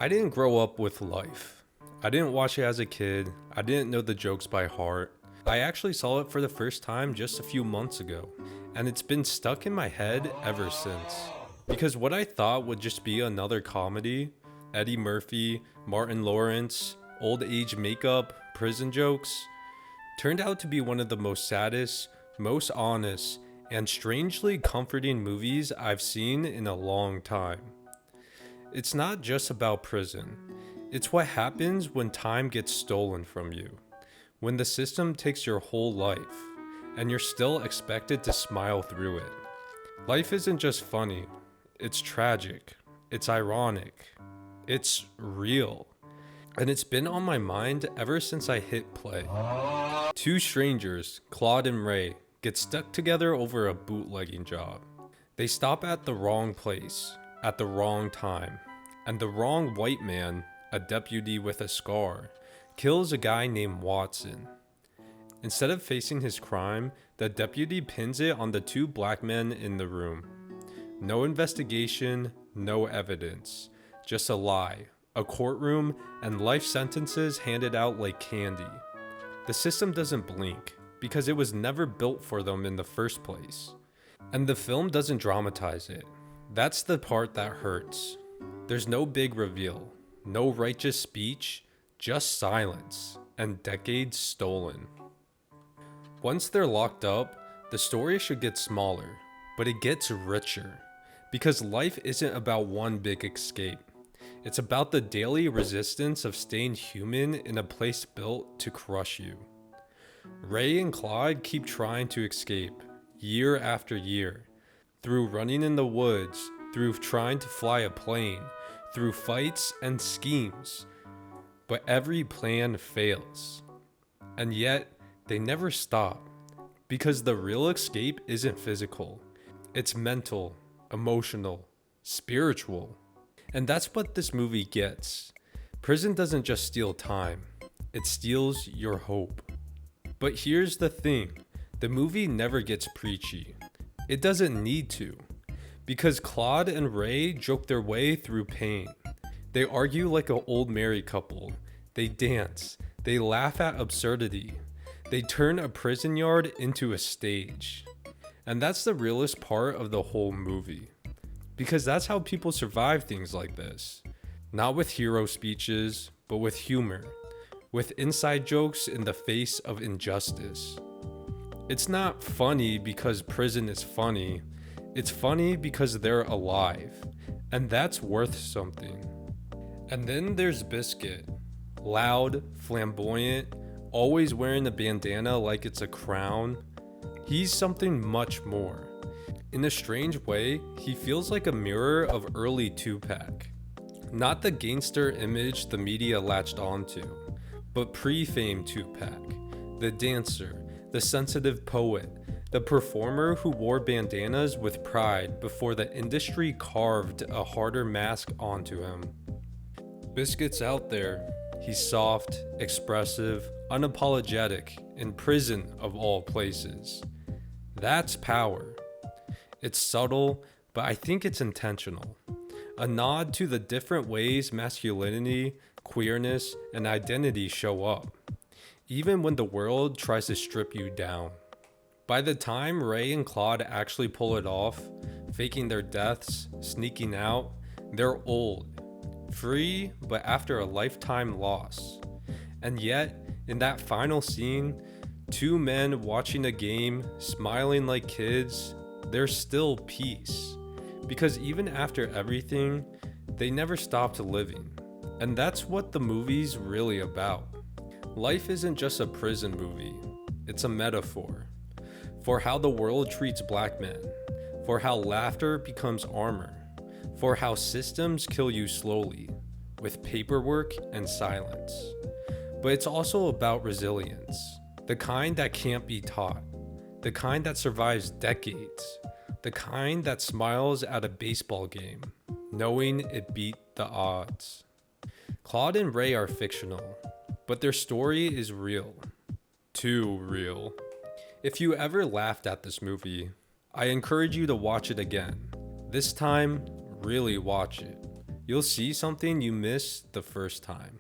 I didn't grow up with Life. I didn't watch it as a kid. I didn't know the jokes by heart. I actually saw it for the first time just a few months ago, and it's been stuck in my head ever since. Because what I thought would just be another comedy, Eddie Murphy, Martin Lawrence, old age makeup, prison jokes, turned out to be one of the most saddest, most honest, and strangely comforting movies I've seen in a long time. It's not just about prison. It's what happens when time gets stolen from you. When the system takes your whole life, and you're still expected to smile through it. Life isn't just funny. It's tragic. It's ironic. It's real. And it's been on my mind ever since I hit play. Two strangers, Claude and Ray, get stuck together over a bootlegging job. They stop at the wrong place, at the wrong time, and the wrong white man, a deputy with a scar, kills a guy named Watson. Instead of facing his crime, the deputy pins it on the two black men in the room. No investigation, no evidence, just a lie, a courtroom, and life sentences handed out like candy. The system doesn't blink, because it was never built for them in the first place. And the film doesn't dramatize it. That's the part that hurts. There's no big reveal, no righteous speech, just silence, and decades stolen. Once they're locked up, the story should get smaller, but it gets richer. Because life isn't about one big escape. It's about the daily resistance of staying human in a place built to crush you. Ray and Claude keep trying to escape, year after year. Through running in the woods, through trying to fly a plane, through fights and schemes. But every plan fails. And yet, they never stop. Because the real escape isn't physical. It's mental, emotional, spiritual. And that's what this movie gets. Prison doesn't just steal time. It steals your hope. But here's the thing. The movie never gets preachy. It doesn't need to. Because Claude and Ray joke their way through pain. They argue like an old married couple. They dance. They laugh at absurdity. They turn a prison yard into a stage. And that's the realest part of the whole movie. Because that's how people survive things like this. Not with hero speeches, but with humor. With inside jokes in the face of injustice. It's not funny because prison is funny. It's funny because they're alive. And that's worth something. And then there's Biscuit. Loud, flamboyant, always wearing a bandana like it's a crown. He's something much more. In a strange way, he feels like a mirror of early Tupac. Not the gangster image the media latched onto, but pre-fame Tupac. The dancer, the sensitive poet, the performer who wore bandanas with pride before the industry carved a harder mask onto him. Biscuit's out there. He's soft, expressive, unapologetic, in prison of all places. That's power. It's subtle, but I think it's intentional. A nod to the different ways masculinity, queerness, and identity show up, even when the world tries to strip you down. By the time Ray and Claude actually pull it off, faking their deaths, sneaking out, they're old. Free, but after a lifetime loss. And yet, in that final scene, two men watching a game, smiling like kids, there's still peace. Because even after everything, they never stopped living. And that's what the movie's really about. Life isn't just a prison movie, it's a metaphor. For how the world treats black men, for how laughter becomes armor, for how systems kill you slowly, with paperwork and silence. But it's also about resilience, the kind that can't be taught, the kind that survives decades, the kind that smiles at a baseball game, knowing it beat the odds. Claude and Ray are fictional, but their story is real. Too real. If you ever laughed at this movie, I encourage you to watch it again. This time, really watch it. You'll see something you missed the first time.